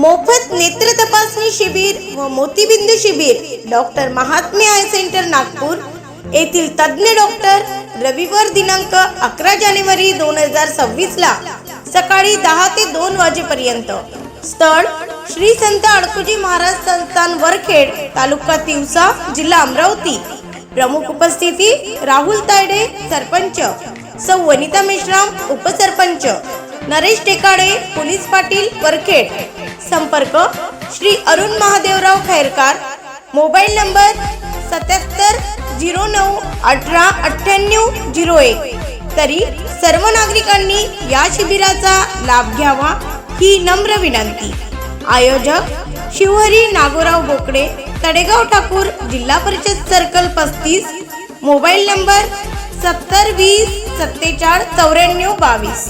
मोफत नेत्र तपासणी शिबिर व मोतीबिंदू शिबिर doctor Mahatme I centre Nagpur येथील तज्ञ डॉक्टर रविवार दिनांक 11 जानेवारी 2026 ला सकाळी 10 ते 2 वाजेपर्यंत। स्थळ श्री संत अडकुजी महाराज संस्थान वरखेड, तालुका तिवसा, जिल्हा अमरावती। प्रमुख उपस्थिती राहुल तायडे सरपंच, सौ वनिता मेश्राम उपसरपंच, नरेश टेकाडे पोलीस पाटील वरखेड। संपर्क श्री अरुण महादेवराव खैरकार, मोबाईल नंबर 7709189801। तरी सर्व नागरिकांनी या शिबिराचा लाभ घ्यावा ही नम्र विनंती। आयोजक शिवहरी नागोराव बोकडे, तडेगाव ठाकूर, जिल्हा परिषद सर्कल 35, मोबाईल नंबर 7020 47 94 22।